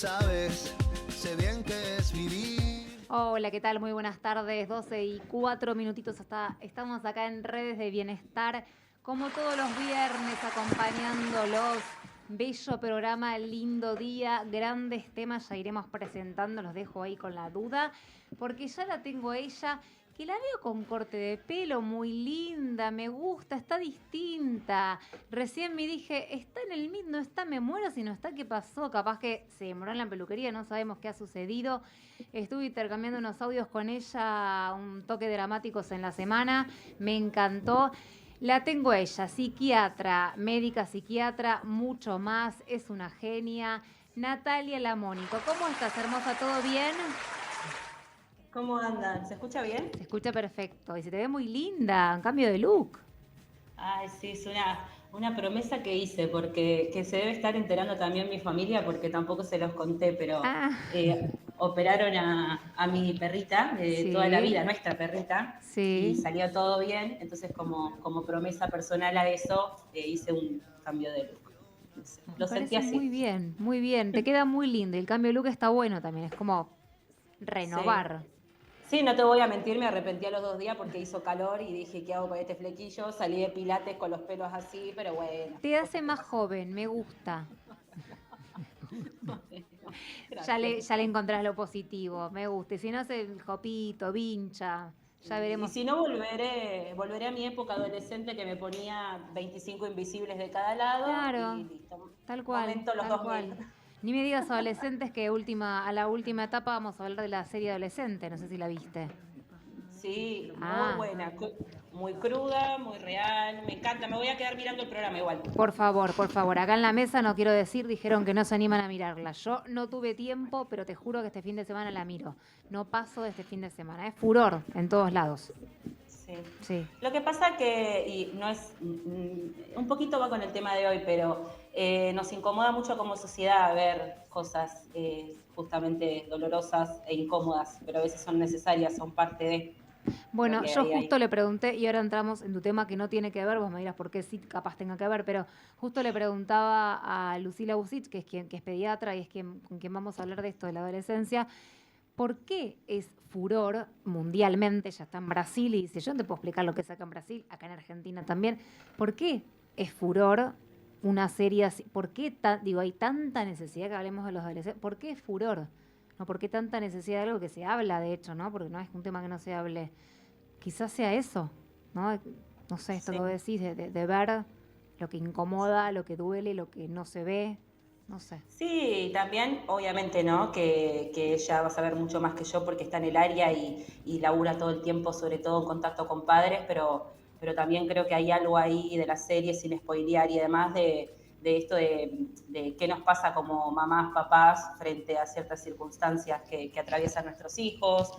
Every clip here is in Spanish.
sabes, sé bien que es vivir. Hola, ¿qué tal? Muy buenas tardes, 12:04 estamos acá en Redes de Bienestar, como todos los viernes, acompañándolos. Bello programa, lindo día, grandes temas, ya iremos presentando, los dejo ahí con la duda, porque ya la tengo a ella, que la veo con corte de pelo, muy linda, me gusta, está distinta. Recién me dije, está en el mismo, no está, me muero si no está, ¿qué pasó? Capaz que se demoró en la peluquería, no sabemos qué ha sucedido. Estuve intercambiando unos audios con ella, un toque dramáticos en la semana, me encantó. La tengo a ella, psiquiatra, médica psiquiatra, mucho más, es una genia. Natalia Lamónico, ¿cómo estás, hermosa? ¿Todo bien? ¿Cómo andan? ¿Se escucha bien? Se escucha perfecto y se te ve muy linda, un cambio de look. Ay, sí, es una promesa que hice, porque que se debe estar enterando también mi familia, porque tampoco se los conté, pero Ah, operaron a mi perrita de toda la sí, vida, nuestra perrita, y sí. salió todo bien. Entonces, como promesa personal a eso, hice un cambio de look. No sé, Me lo sentí parece muy así. bien, muy bien. Te queda muy lindo y el cambio de look está bueno también, es como Sí. renovar. Sí, no te voy a mentir, me arrepentí a los 2 días porque hizo calor y dije, ¿qué hago con este flequillo? Salí de pilates con los pelos así, pero bueno, Te hace cosas que más pasan. joven, me gusta. Gracias. Ya le encontrás lo positivo, me gusta. Y si no, hace el jopito, vincha, ya Y veremos. si no, volveré a mi época adolescente que me ponía 25 invisibles de cada lado y Claro, listo. tal cual, Momento los tal 2000. cual. Ni me digas adolescentes que a la última etapa vamos a hablar de la serie adolescente, no sé si la viste. Sí, muy Ah, buena, muy cruda, muy real, me encanta, me voy a quedar mirando el programa igual. por favor, acá en la mesa no quiero decir, dijeron que no se animan a mirarla. Yo no tuve tiempo, pero te juro que este fin de semana la miro. No paso de este fin de semana, es furor en todos lados. Sí. Sí. Lo que pasa que, y no es, un poquito va con el tema de hoy, pero nos incomoda mucho como sociedad ver cosas justamente dolorosas e incómodas, pero a veces son necesarias, son parte de. Creo Bueno, que yo ahí justo hay. le pregunté, y ahora entramos en tu tema que no tiene que ver, vos me dirás por qué sí, capaz tenga que ver, pero justo le preguntaba a Lucila Busich, que es pediatra y es con quien vamos a hablar de esto de la adolescencia, ¿por qué es furor mundialmente? Ya está en Brasil y dice, yo no te puedo explicar lo que es acá en Brasil, acá en Argentina también. ¿Por qué es furor una serie así? ¿Por qué hay tanta necesidad que hablemos de los adolescentes? ¿Por qué es furor? ¿No? ¿Por qué tanta necesidad de algo que se habla, de hecho, ¿no? Porque no es un tema que no se hable. Quizás sea eso, ¿no? No sé, esto que vos Sí. decís, de ver lo que incomoda, lo que duele, lo que no se ve, no sé. Sí, también, obviamente, ¿no? Que ella va a saber mucho más que yo porque está en el área y labura todo el tiempo, sobre todo en contacto con padres, pero también creo que hay algo ahí de la serie, sin spoilear y demás, de esto de qué nos pasa como mamás, papás, frente a ciertas circunstancias que atraviesan nuestros hijos,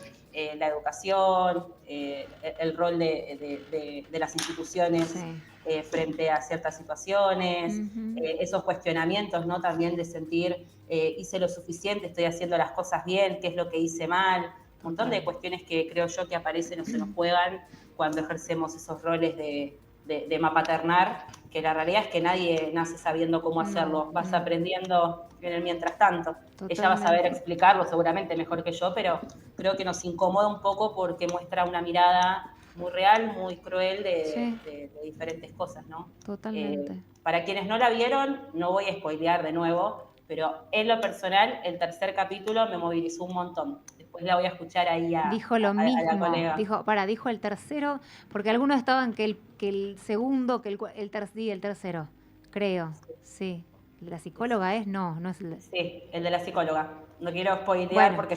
la educación, el rol de las instituciones Sí. frente a ciertas situaciones, Ujú. esos cuestionamientos, ¿no? También de sentir, hice lo suficiente, estoy haciendo las cosas bien, qué es lo que hice mal, un montón de Total. cuestiones que creo yo que aparecen o se nos juegan cuando ejercemos esos roles de mapaternar, que la realidad es que nadie nace sabiendo cómo No, hacerlo, vas no, aprendiendo en el mientras tanto. Ella va a saber totalmente. explicarlo seguramente mejor que yo, pero creo que nos incomoda un poco porque muestra una mirada muy real, muy cruel Sí, de diferentes cosas, ¿no? totalmente. Para quienes no la vieron, no voy a spoilear de nuevo, pero en lo personal, el tercer capítulo me movilizó un montón. Después la voy a escuchar ahí Dijo lo a la mismo. colega. Dijo el tercero, porque algunos estaban que el segundo, sí, el tercero, creo. Sí. ¿La psicóloga es? No, no es el. Sí, el de la psicóloga. No quiero spoilear Bueno, porque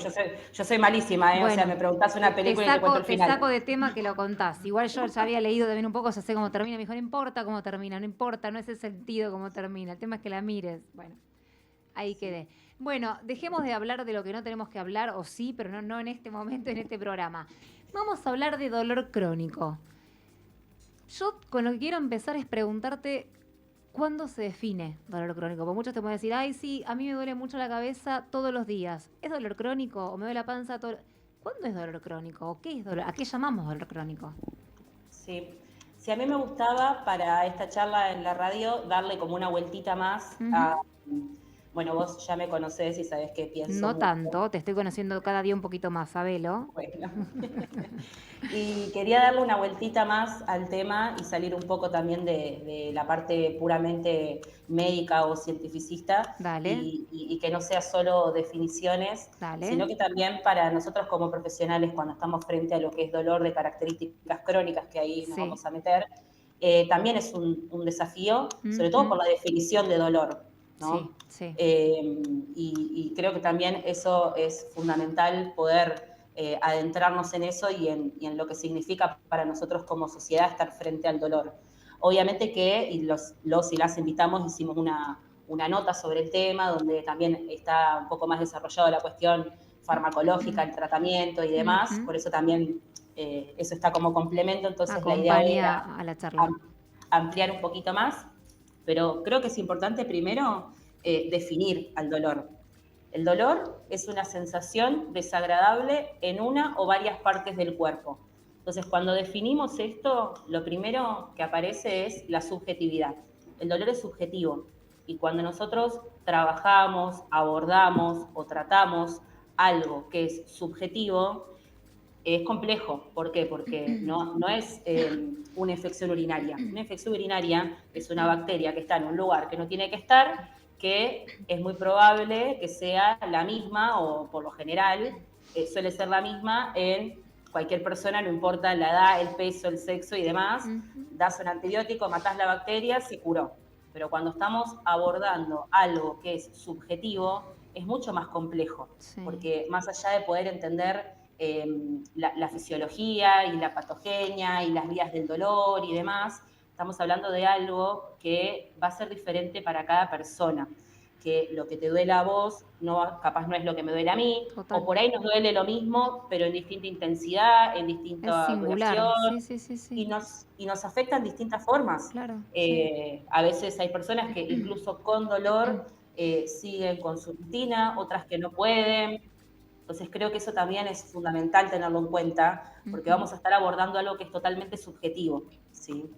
yo soy malísima, ¿eh? O sea, bueno. me preguntás una película y te cuento el Te saco final. de tema que lo contás. Igual yo ya había leído también un poco, ya sé cómo termina. Me dijo, no importa cómo termina, no importa, no es el sentido cómo termina. El tema es que la mires. Bueno, ahí Sí. quedé. Bueno, dejemos de hablar de lo que no tenemos que hablar, o sí, pero no en este momento, en este programa. Vamos a hablar de dolor crónico. Yo con lo que quiero empezar es preguntarte cuándo se define dolor crónico. Porque muchos te pueden decir, ay, sí, a mí me duele mucho la cabeza todos los días. ¿Es dolor crónico o me duele la panza todo? ¿Cuándo es dolor crónico? ¿O qué es dolor? ¿A qué llamamos dolor crónico? Sí. Si a mí me gustaba para esta charla en la radio darle como una vueltita más Ujú. Bueno, vos ya me conocés y sabés que pienso No mucho. tanto, te estoy conociendo cada día un poquito más, sabelo. Bueno, y quería darle una vueltita más al tema y salir un poco también de la parte puramente médica o cientificista Dale, y que no sea solo definiciones, dale. sino que también para nosotros como profesionales, cuando estamos frente a lo que es dolor de características crónicas, que ahí nos Sí. vamos a meter, también es un desafío, sobre todo Ujú. por la definición de dolor, Sí, ¿no? sí. Y creo que también eso es fundamental poder adentrarnos en eso y en lo que significa para nosotros como sociedad estar frente al dolor. Obviamente que y los y las invitamos, hicimos una nota sobre el tema, donde también está un poco más desarrollada la cuestión farmacológica, el tratamiento y demás, Ujú. por eso también eso está como complemento, entonces la idea hoy Acompaña era a la charla. am- ampliar un poquito más, pero creo que es importante primero definir al dolor. El dolor es una sensación desagradable en una o varias partes del cuerpo. Entonces, cuando definimos esto, lo primero que aparece es la subjetividad. El dolor es subjetivo y cuando nosotros trabajamos, abordamos o tratamos algo que es subjetivo, es complejo. ¿Por qué? Porque no es una infección urinaria. Una infección urinaria es una bacteria que está en un lugar que no tiene que estar, que es muy probable que sea la misma, o por lo general suele ser la misma en cualquier persona, no importa la edad, el peso, el sexo y demás. Ujú. Das un antibiótico, matás la bacteria, se curó. Pero cuando estamos abordando algo que es subjetivo, es mucho más complejo, Sí. porque más allá de poder entender la fisiología y la patogenia y las vías del dolor y demás, estamos hablando de algo que va a ser diferente para cada persona, que lo que te duele a vos no, capaz no es lo que me duele a mí, o Total. por ahí nos duele lo mismo, pero en distinta intensidad, en Es distinta singular. duración, Sí, sí, sí, sí. y nos afecta en distintas formas. Claro, sí. A veces hay personas que incluso con dolor siguen con su rutina, otras que no pueden. Entonces creo que eso también es fundamental tenerlo en cuenta, porque Ujú. vamos a estar abordando algo que es totalmente subjetivo, ¿sí?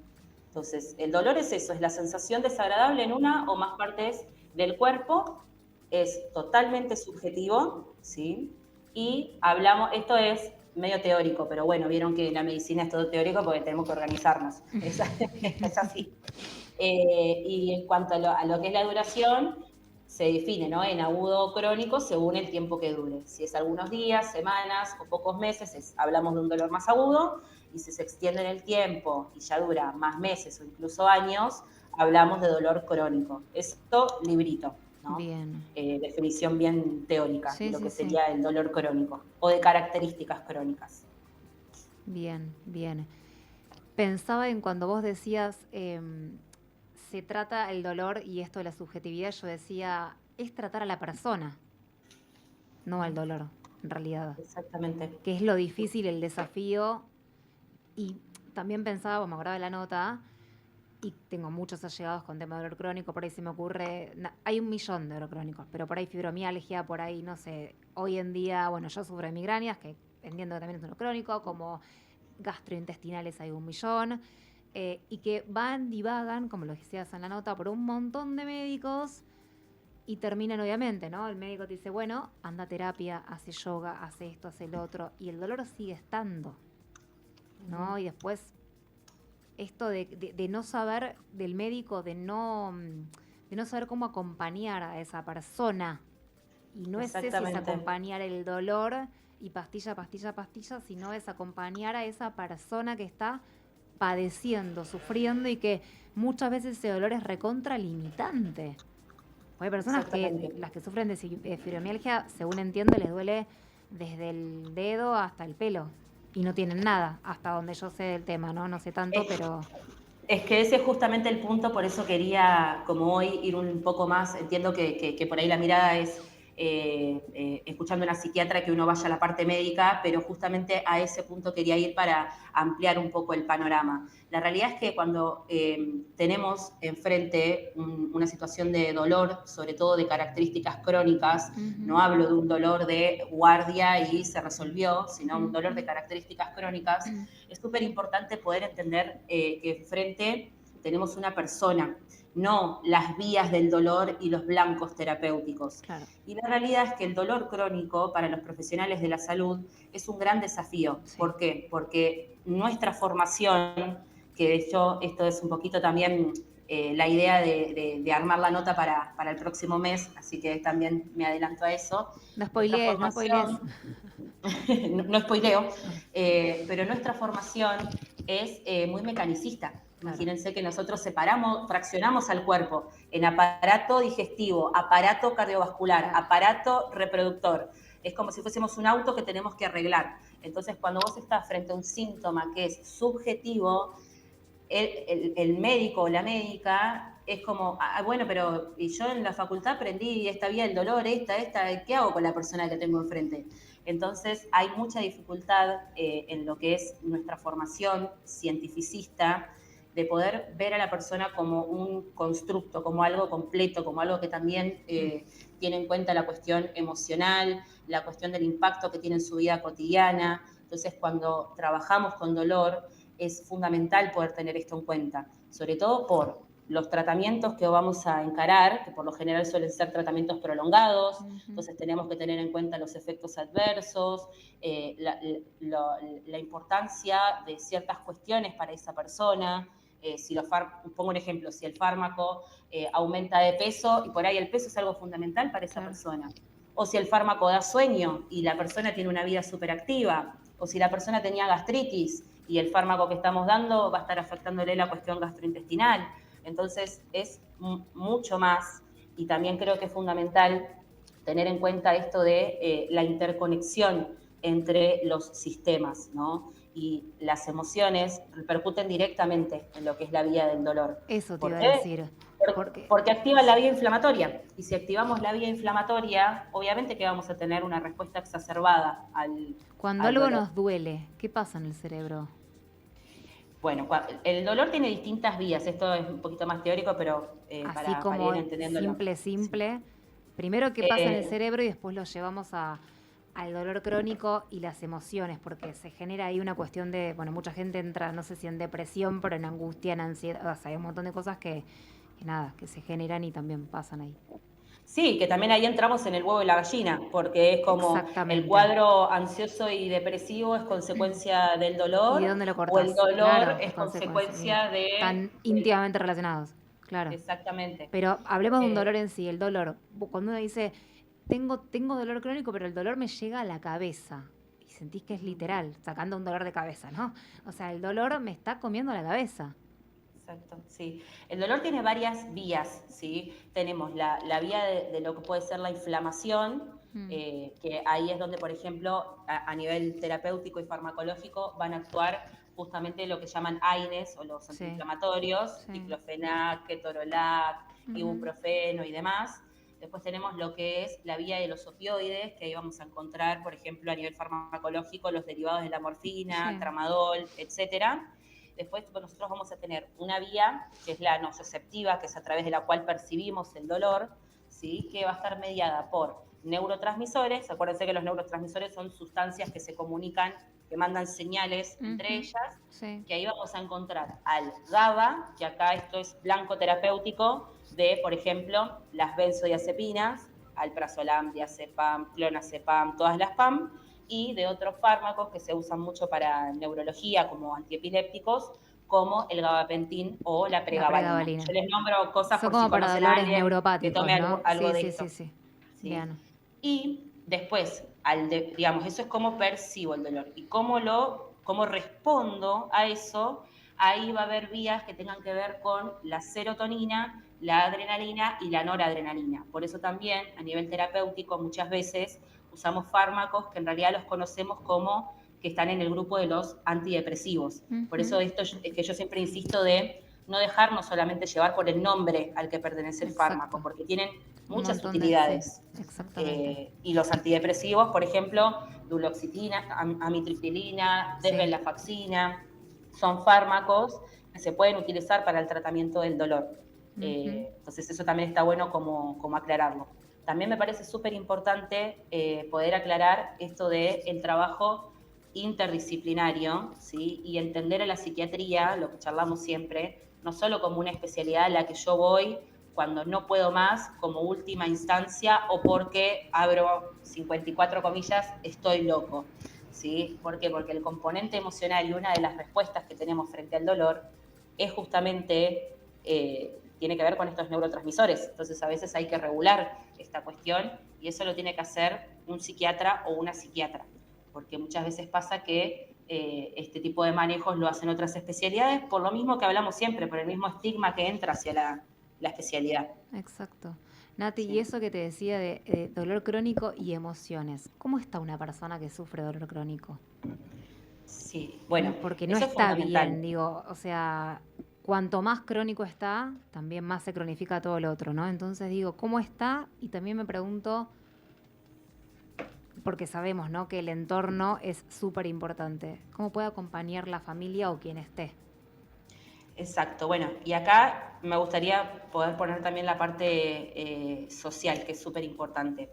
Entonces, el dolor es eso, es la sensación desagradable en una o más partes del cuerpo, es totalmente subjetivo, ¿sí? Y hablamos, esto es medio teórico, pero bueno, vieron que la medicina es todo teórico porque tenemos que organizarnos, es así. Y en cuanto a lo que es la duración, se define, ¿no? En agudo o crónico según el tiempo que dure. Si es algunos días, semanas o pocos meses, hablamos de un dolor más agudo, y si se extiende en el tiempo y ya dura más meses o incluso años, hablamos de dolor crónico. Esto, librito, ¿no? Bien. Definición bien teórica de Sí, lo sí, que sí. sería el dolor crónico o de características crónicas. Bien, bien. Pensaba en cuando vos decías, se trata el dolor y esto de la subjetividad, yo decía, es tratar a la persona, no al dolor, en realidad. Exactamente. Que es lo difícil, el desafío. Y también pensaba, me acordaba de la nota, y tengo muchos allegados con tema de dolor crónico, por ahí se me ocurre, hay 1 millón de dolor crónicos, pero por ahí fibromialgia, por ahí, no sé, hoy en día, bueno, yo sufro de migrañas, que entiendo que también es dolor crónico, como gastrointestinales hay 1 millón, y que van, divagan, como lo decías en la nota, por un montón de médicos y terminan obviamente, ¿no? El médico te dice, bueno, anda a terapia, hace yoga, hace esto, hace el otro, y el dolor sigue estando, ¿no? Y después esto de no saber del médico, de no saber cómo acompañar a esa persona. Y no es eso, es Exactamente. acompañar el dolor y pastilla, pastilla, pastilla, sino es acompañar a esa persona que está padeciendo, sufriendo y que muchas veces ese dolor es recontralimitante. Hay personas que, Exactamente. las que sufren de fibromialgia, según entiendo, les duele desde el dedo hasta el pelo y no tienen nada, hasta donde yo sé del tema, ¿no? No sé tanto, Es pero Es que ese es justamente el punto, por eso quería, como hoy, ir un poco más. Entiendo que por ahí la mirada es escuchando a una psiquiatra que uno vaya a la parte médica, pero justamente a ese punto quería ir para ampliar un poco el panorama. La realidad es que cuando tenemos enfrente una situación de dolor, sobre todo de características crónicas, no ujú, hablo de un dolor de guardia y se resolvió, sino un dolor de ujú, características crónicas, es súper importante poder entender que enfrente tenemos una persona no las vías del dolor y los blancos terapéuticos. Claro. Y la realidad es que el dolor crónico para los profesionales de la salud es un gran desafío. Sí. ¿Por qué? Porque nuestra formación, que de hecho esto es un poquito también la idea de armar la nota para el próximo mes, así que también me adelanto a eso. No spoilees, no spoilees. No spoileo, pero nuestra formación es muy mecanicista. Claro. Imagínense que nosotros fraccionamos al cuerpo en aparato digestivo, aparato cardiovascular, Claro. aparato reproductor. Es como si fuésemos un auto que tenemos que arreglar. Entonces, cuando vos estás frente a un síntoma que es subjetivo, el médico o la médica es como, bueno, pero y yo en la facultad aprendí esta vía del dolor, esta, ¿qué hago con la persona que tengo enfrente? Entonces hay mucha dificultad en lo que es nuestra formación cientificista de poder ver a la persona como un constructo, como algo completo, como algo que también tiene en cuenta la cuestión emocional, la cuestión del impacto que tiene en su vida cotidiana. Entonces, cuando trabajamos con dolor, es fundamental poder tener esto en cuenta, sobre todo por los tratamientos que vamos a encarar, que por lo general suelen ser tratamientos prolongados, entonces tenemos que tener en cuenta los efectos adversos, la importancia de ciertas cuestiones para esa persona. Pongo un ejemplo, si el fármaco aumenta de peso, y por ahí el peso es algo fundamental para esa persona, o si el fármaco da sueño y la persona tiene una vida súper activa, o si la persona tenía gastritis y el fármaco que estamos dando va a estar afectándole la cuestión gastrointestinal. Entonces es mucho más, y también creo que es fundamental tener en cuenta esto de la interconexión entre los sistemas, ¿no? Y las emociones repercuten directamente en lo que es la vía del dolor. Eso te iba a decir. Porque activan la vía inflamatoria. Y si activamos la vía inflamatoria, obviamente que vamos a tener una respuesta exacerbada al Cuando algo nos duele, ¿qué pasa en el cerebro? Bueno, el dolor tiene distintas vías. Esto es un poquito más teórico, pero así como ir entendiéndolo. Simple. Primero, ¿qué pasa en el cerebro? Y después lo llevamos al dolor crónico y las emociones, porque se genera ahí una cuestión de, bueno, mucha gente entra, no sé si en depresión, pero en angustia, en ansiedad, o sea, hay un montón de cosas que se generan y también pasan ahí. Sí, que también ahí entramos en el huevo y la gallina, porque es como el cuadro ansioso y depresivo es consecuencia del dolor, ¿y de dónde lo cortás? O el dolor claro, es consecuencia de... Están íntimamente relacionados, claro. Exactamente. Pero hablemos de un dolor en sí, el dolor. Cuando uno dice, tengo dolor crónico, pero el dolor me llega a la cabeza, y sentís que es literal, sacando un dolor de cabeza, ¿no? O sea, el dolor me está comiendo la cabeza. Exacto, sí. El dolor tiene varias vías, ¿sí? Tenemos la vía de lo que puede ser la inflamación, que ahí es donde, por ejemplo, a nivel terapéutico y farmacológico van a actuar justamente lo que llaman AINES o los antiinflamatorios, diclofenac, ketorolac, ibuprofeno y demás. Después tenemos lo que es la vía de los opioides, que ahí vamos a encontrar, por ejemplo, a nivel farmacológico, los derivados de la morfina, tramadol, etcétera. Después nosotros vamos a tener una vía, que es la nociceptiva, que es a través de la cual percibimos el dolor, ¿sí? Que va a estar mediada por neurotransmisores. Acuérdense que los neurotransmisores son sustancias que se comunican, que mandan señales entre ellas, que ahí vamos a encontrar al GABA, que acá esto es blanco terapéutico, de, por ejemplo, las benzodiazepinas, alprazolam, diazepam, clonazepam, todas las PAM, y de otros fármacos que se usan mucho para neurología como antiepilépticos, como el gabapentin o la pregabalina. Yo les nombro cosas son por como si para conocen a dolores alguien neuropáticos, que tome ¿no? algo de esto. Sí. Bien. Y después, digamos, eso es cómo percibo el dolor. Y cómo respondo a eso, ahí va a haber vías que tengan que ver con la serotonina, la adrenalina y la noradrenalina. Por eso también, a nivel terapéutico, muchas veces usamos fármacos que en realidad los conocemos como que están en el grupo de los antidepresivos. Por eso esto es que yo siempre insisto de no dejarnos solamente llevar por el nombre al que pertenece el fármaco, porque tienen muchas utilidades. Exactamente. Y los antidepresivos, por ejemplo, duloxetina, amitriptilina, desvenlafaxina, son fármacos que se pueden utilizar para el tratamiento del dolor. Entonces eso también está bueno como aclararlo. También me parece súper importante poder aclarar esto del trabajo interdisciplinario, ¿sí? Y entender a la psiquiatría, lo que charlamos siempre, no solo como una especialidad a la que yo voy cuando no puedo más, como última instancia, o porque, abro 54 comillas, estoy loco. ¿Sí? ¿Por qué? Porque el componente emocional y una de las respuestas que tenemos frente al dolor es justamente, tiene que ver con estos neurotransmisores. Entonces a veces hay que regular esta cuestión y eso lo tiene que hacer un psiquiatra o una psiquiatra, porque muchas veces pasa que este tipo de manejos lo hacen otras especialidades, por lo mismo que hablamos siempre, por el mismo estigma que entra hacia la especialidad. Exacto. Nati, y Sí. eso que te decía de dolor crónico y emociones, ¿cómo está una persona que sufre dolor crónico? Sí, bueno, Porque no eso es está fundamental. bien, digo, o sea, cuanto más crónico está, también más se cronifica todo lo otro, ¿no? Entonces digo, ¿cómo está? Y también me pregunto, porque sabemos, ¿no? Que el entorno es súper importante. ¿Cómo puede acompañar la familia o quien esté? Exacto, bueno, y acá me gustaría poder poner también la parte social, que es súper importante.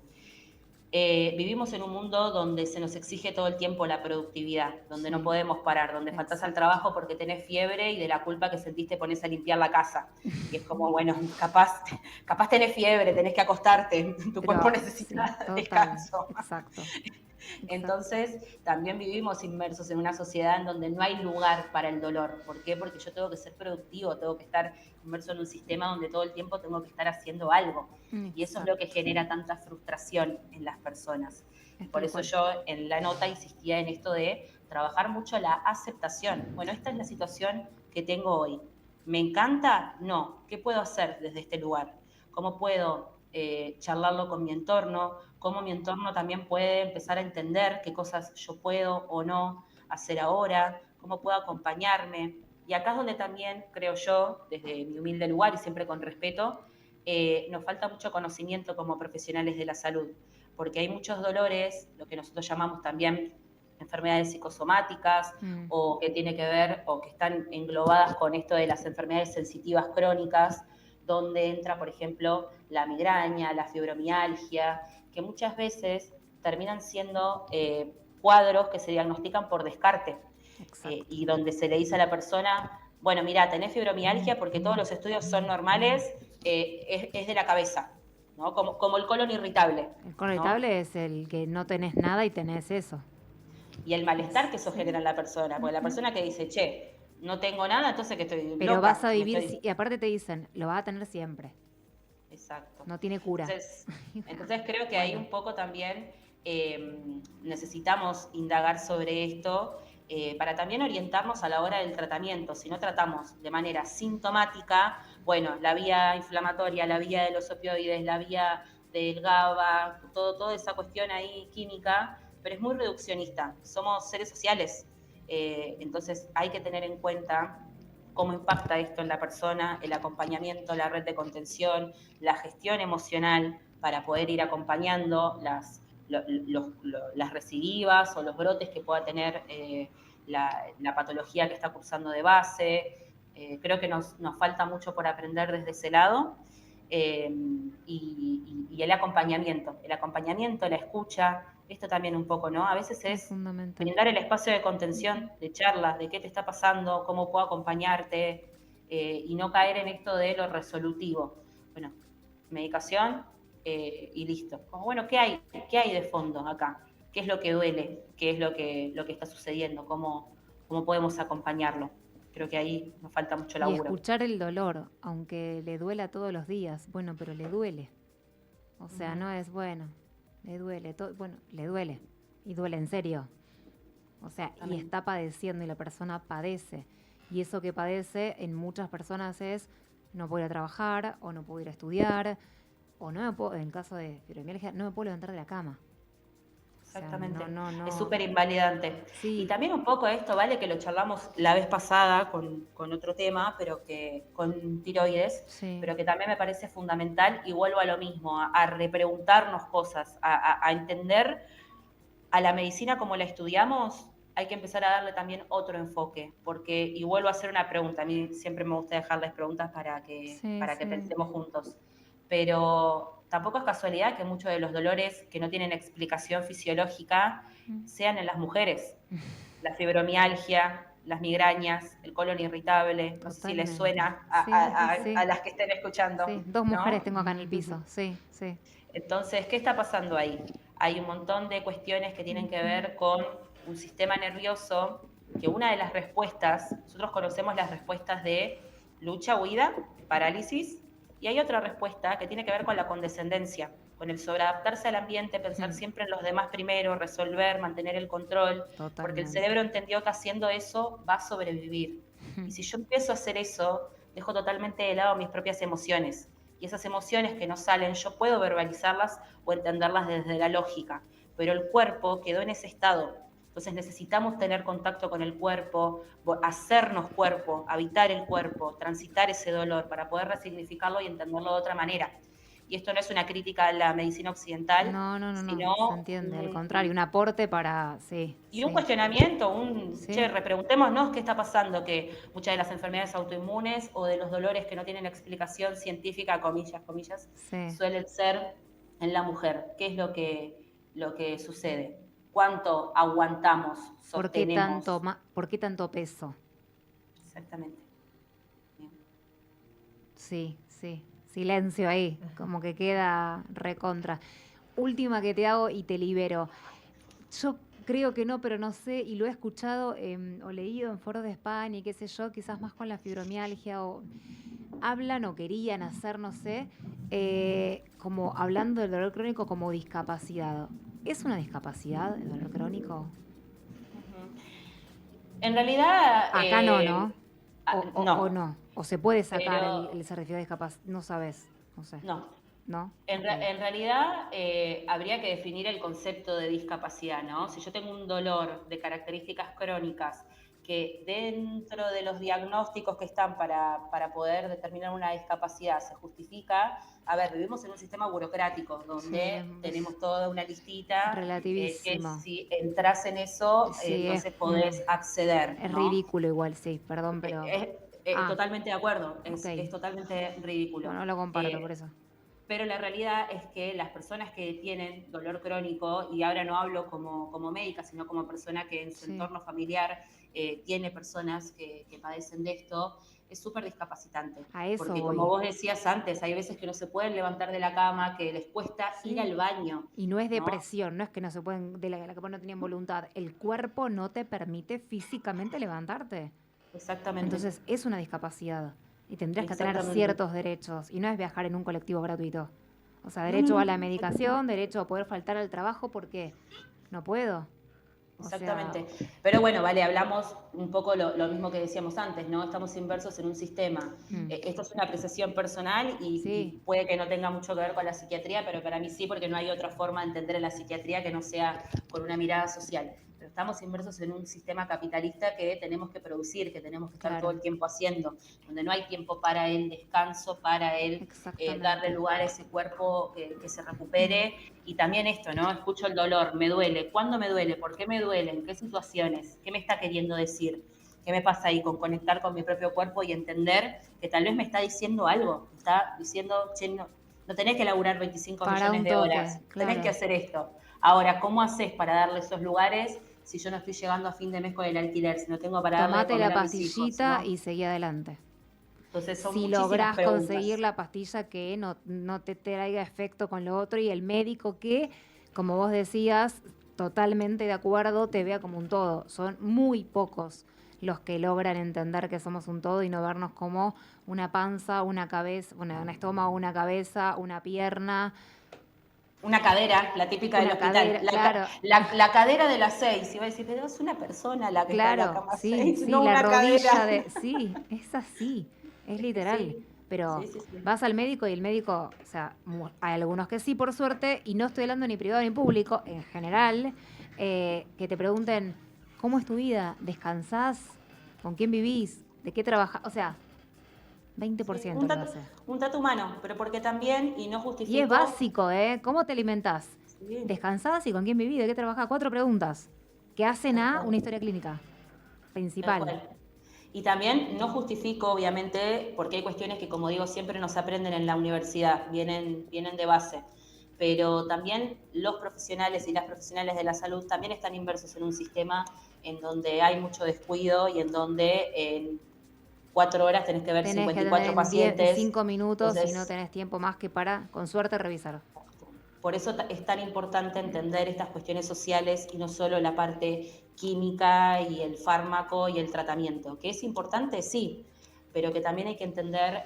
Vivimos en un mundo donde se nos exige todo el tiempo la productividad, donde no Sí, podemos parar, donde faltás al exacto. trabajo porque tenés fiebre y de la culpa que sentiste pones a limpiar la casa. Y es como, bueno, capaz tenés fiebre, tenés que acostarte, tu cuerpo Pero sí, necesita total, descanso. exacto, exacto. Entonces, también vivimos inmersos en una sociedad en donde no hay lugar para el dolor. ¿Por qué? Porque yo tengo que ser productivo, tengo que estar inmerso en un sistema donde todo el tiempo tengo que estar haciendo algo. Y eso es lo que Exacto, genera tanta frustración en las personas. Y es por tal eso cual. yo en la nota insistía en esto de trabajar mucho la aceptación. Bueno, esta es la situación que tengo hoy. ¿Me encanta? No. ¿Qué puedo hacer desde este lugar? ¿Cómo puedo charlarlo con mi entorno? ¿Cómo mi entorno también puede empezar a entender qué cosas yo puedo o no hacer ahora? ¿Cómo puedo acompañarme? Y acá es donde también creo yo, desde mi humilde lugar y siempre con respeto, nos falta mucho conocimiento como profesionales de la salud, porque hay muchos dolores, lo que nosotros llamamos también enfermedades psicosomáticas, Mm, o que tiene que ver, o que están englobadas con esto de las enfermedades sensitivas crónicas, donde entra, por ejemplo, la migraña, la fibromialgia, que muchas veces terminan siendo cuadros que se diagnostican por descarte, exacto. y donde se le dice a la persona, bueno, mira, tenés fibromialgia porque todos los estudios son normales, es de la cabeza, ¿no? Como el colon irritable, El ¿no? conectable es el que no tenés nada y tenés eso. Y el malestar Es, que eso genera sí. en la persona, porque la Ujú. persona que dice, che, no tengo nada, entonces que estoy Pero vas a loca, me vivir, estoy... y aparte te dicen, lo vas a tener siempre, Exacto. no tiene cura. Entonces, entonces creo que ahí Bueno, un poco también necesitamos indagar sobre esto, para también orientarnos a la hora del tratamiento. Si no tratamos de manera sintomática, bueno, la vía inflamatoria, la vía de los opioides, la vía del GABA, toda esa cuestión ahí química, pero es muy reduccionista. Somos seres sociales, entonces hay que tener en cuenta cómo impacta esto en la persona, el acompañamiento, la red de contención, la gestión emocional para poder ir acompañando las recidivas o los brotes que pueda tener la patología que está cursando de base. Creo que nos falta mucho por aprender desde ese lado. Y el acompañamiento, la escucha, esto también un poco, ¿no? A veces es es fundamental. brindar el espacio de contención, de charlas, de qué te está pasando, cómo puedo acompañarte, y no caer en esto de lo resolutivo. Bueno, medicación y listo. Como, bueno, ¿qué hay de fondo acá? ¿Qué es lo que duele? ¿Qué es lo que está sucediendo? ¿Cómo podemos acompañarlo? Creo que ahí nos falta mucho Y laburo. escuchar el dolor, aunque le duela todos los días, bueno, pero le duele. O Uh sea, -huh. no es bueno, le duele, bueno, le duele. Y duele en serio. O sea, y Exactamente. está padeciendo y la persona padece. Y eso que padece en muchas personas es no puedo ir a trabajar o no puedo ir a estudiar o no me puedo, en el caso de fibromialgia, no me puedo levantar de la cama. O sea, no, Exactamente, no, es no. súper invalidante. Y Sí, también un poco esto, ¿vale? Que lo charlamos la vez pasada con otro tema, pero que con tiroides, sí, pero que también me parece fundamental y vuelvo a lo mismo, a repreguntarnos cosas, a entender a la medicina como la estudiamos, hay que empezar a darle también otro enfoque, porque, y vuelvo a hacer una pregunta, a mí siempre me gusta dejarles preguntas sí, para que sí. pensemos juntos, pero tampoco es casualidad que muchos de los dolores que no tienen explicación fisiológica Mm. sean en las mujeres, la fibromialgia, las migrañas, el colon irritable, no sé si les Totalmente. suena Sí, a sí, las que estén escuchando, sí. Dos mujeres ¿no? tengo acá en el piso. Sí, sí. Entonces, ¿qué está pasando ahí? Hay un montón de cuestiones que tienen que ver con un sistema nervioso, que una de las respuestas, nosotros conocemos las respuestas de lucha, huida, parálisis, y hay otra respuesta que tiene que ver con la condescendencia, con el sobreadaptarse al ambiente, pensar siempre en los demás primero, resolver, mantener el control, porque el Totalmente. cerebro entendió que haciendo eso va a sobrevivir. Y si yo empiezo a hacer eso, dejo totalmente de lado mis propias emociones. Y esas emociones que no salen, yo puedo verbalizarlas o entenderlas desde la lógica, pero el cuerpo quedó en ese estado. Entonces necesitamos tener contacto con el cuerpo, hacernos cuerpo, habitar el cuerpo, transitar ese dolor para poder resignificarlo y entenderlo de otra manera. Y esto no es una crítica a la medicina occidental, No, no, no, no. Se sino entiende. Al contrario, un aporte para. Sí, y un sí, cuestionamiento, che, sí, repreguntémonos qué está pasando, que muchas de las enfermedades autoinmunes o de los dolores que no tienen explicación científica, comillas, comillas, sí. suelen ser en la mujer. ¿Qué es lo que sucede? ¿Cuánto aguantamos, sostenemos? ¿Por qué tanto peso? Exactamente. Bien. Sí, sí. Silencio ahí, como que queda recontra. Última que te hago y te libero. Yo creo que no, pero no sé, y lo he escuchado o leído en foros de España y qué sé yo, quizás más con la fibromialgia, o hablan o querían hacer, no sé, como hablando del dolor crónico como discapacidad. ¿Es una discapacidad el dolor crónico? En realidad, Acá no, ¿no? O no, no. O se puede sacar pero el certificado de discapacidad. No sabes, no sé. no. ¿No? En, Ok. en realidad, habría que definir el concepto de discapacidad, ¿no? Si yo tengo un dolor de características crónicas que dentro de los diagnósticos que están para poder determinar una discapacidad se justifica, a ver, vivimos en un sistema burocrático Sí, donde es tenemos toda una listita que relativísimo. si entras en eso, Sí, entonces podés acceder, es ¿no? ridículo igual, sí, perdón, pero. Es, Ah, totalmente de acuerdo, ok. es totalmente ridículo. No, no lo comparto por eso. Pero la realidad es que las personas que tienen dolor crónico, y ahora no hablo como médica, sino como persona que en su Sí. entorno familiar tiene personas que padecen de esto, es súper discapacitante. A eso Porque como voy. vos decías antes, hay veces que no se pueden levantar de la cama, que les cuesta ir Sí. al baño, Y no es ¿no? depresión, no es que no se pueden, de la que no tenían voluntad. El cuerpo no te permite físicamente levantarte. Exactamente, Entonces es una discapacidad y tendrías que tener exactamente. ciertos derechos y no es viajar en un colectivo gratuito. O sea, No, no, derecho a la no. medicación, derecho a poder faltar al trabajo porque no puedo. O sea, Exactamente. Pero bueno, vale, hablamos un poco lo mismo que decíamos antes, ¿no? Estamos inversos en un sistema. Esto es una apreciación personal y sí, puede que no tenga mucho que ver con la psiquiatría, pero para mí sí, porque no hay otra forma de entender la psiquiatría que no sea con una mirada social. Pero estamos inmersos en un sistema capitalista que tenemos que producir, que tenemos que estar todo claro, el tiempo haciendo, donde no hay tiempo para el descanso, para el darle exactamente. lugar a ese cuerpo que se recupere. Y también esto, ¿no? Escucho el dolor, me duele. ¿Cuándo me duele? ¿Por qué me duele? ¿En qué situaciones? ¿Qué me está queriendo decir? ¿Qué me pasa ahí con conectar con mi propio cuerpo y entender que tal vez me está diciendo algo? Me está diciendo, che, no tenés que laburar 25 Para millones un de toque, horas, tenés que claro. hacer esto. Ahora, ¿cómo haces para darle esos lugares si yo no estoy llegando a fin de mes con el alquiler, si no tengo para darle de Tomate la comer a mis hijos, pastillita ¿no? y seguí adelante. Entonces son Si muchísimas lográs conseguir preguntas. la pastilla que no te traiga efecto con lo otro y el médico que, como vos decías, totalmente de acuerdo, te vea como un todo. Son muy pocos los que logran entender que somos un todo y no vernos como una panza, una cabeza, un estómago, una cabeza, una pierna, Una cadera, la típica del una hospital. cadera. Claro, La cadera de las 6. Y va a decir, pero es una persona la que está en la claro, cama sí, 6, sí, no la una rodilla cadera. de. Sí, es así, es Es que literal. sí, Pero sí, sí, sí. vas al médico y el médico, o sea, hay algunos que sí, por suerte, y no estoy hablando ni privado ni público, en general, que te pregunten, ¿cómo es tu vida? ¿Descansás? ¿Con quién vivís? ¿De qué trabajás? O sea, Sí, 20% lo hace. un trato humano, pero porque también, y no Y es justifico, básico, ¿eh? ¿Cómo te alimentás? sí, ¿Descansás y con quién vivís? ¿De qué trabajás? 4 preguntas que hacen tal a cual, una historia clínica tal principal. cual. Y también no justifico, obviamente, porque hay cuestiones que, como digo, siempre nos aprenden en la universidad, vienen de base. pero también los profesionales y las profesionales de la salud también están inmersos en un sistema en donde hay mucho descuido y en donde en 4 horas tenés que ver Tenés que 54 tener en pacientes. 5 minutos y no Entonces, tenés tiempo más que para, con suerte, revisar. por eso es tan importante entender estas cuestiones sociales y no solo la parte química y el fármaco y el tratamiento, que es importante, sí, pero que también hay que entender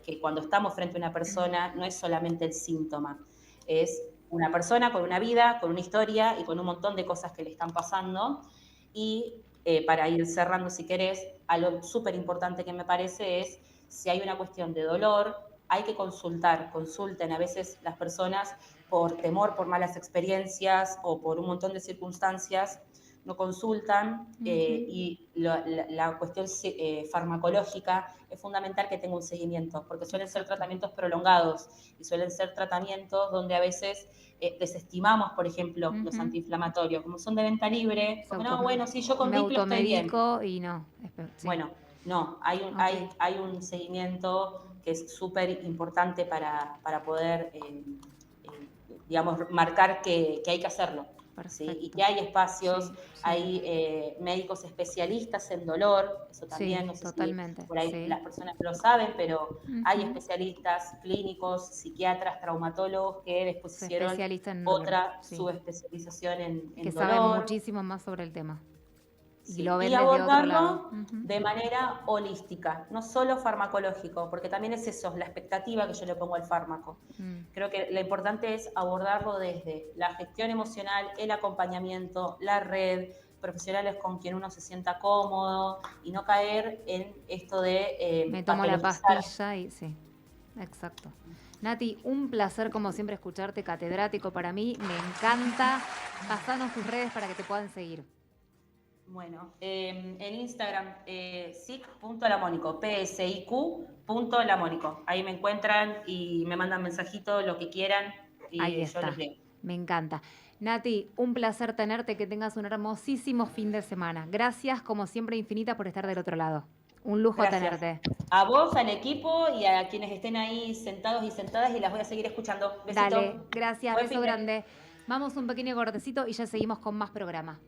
que cuando estamos frente a una persona no es solamente el síntoma, es una persona con una vida, con una historia y con un montón de cosas que le están pasando. Y para ir cerrando, si querés, algo súper importante que me parece es, si hay una cuestión de dolor, hay que consulten. A veces las personas por temor, por malas experiencias o por un montón de circunstancias, no consultan y la cuestión farmacológica es fundamental que tenga un seguimiento, porque suelen ser tratamientos prolongados y suelen ser tratamientos donde a veces desestimamos, por ejemplo, los antiinflamatorios, como son de venta libre, porque no, bueno, sí, yo con me diclo estoy bien. automedico y no. Sí. Bueno, no, hay un seguimiento que es súper importante para poder, digamos, marcar que hay que hacerlo. ¿Sí? Y que hay espacios, hay médicos especialistas en dolor, eso también, no sé totalmente, si por ahí las personas lo saben, pero hay especialistas clínicos, psiquiatras, traumatólogos que después hicieron otra subespecialización en que dolor. saben muchísimo más sobre el tema. Sí, Y lo ven y desde otro lado. abordarlo de manera holística, no solo farmacológico, porque también es eso, la expectativa que yo le pongo al fármaco. Creo que lo importante es abordarlo desde la gestión emocional, el acompañamiento, la red, profesionales con quien uno se sienta cómodo y no caer en esto de me tomo la patologizar. pastilla y sí, exacto. Nati, un placer como siempre escucharte, catedrático para mí, me encanta. Pasanos tus redes para que te puedan seguir. Bueno, en Instagram, sic.lamónico, psiq.lamónico. Ahí me encuentran y me mandan mensajitos, lo que quieran, y ahí yo está. les leo. Me encanta. Nati, un placer tenerte, que tengas un hermosísimo fin de semana. Gracias, como siempre, infinita, por estar del otro lado. Un lujo Gracias. tenerte. A vos, al equipo y a quienes estén ahí sentados y sentadas, y las voy a seguir escuchando. Besito. Dale, gracias, Buen beso fin de... grande. Vamos un pequeño cortecito y ya seguimos con más programa.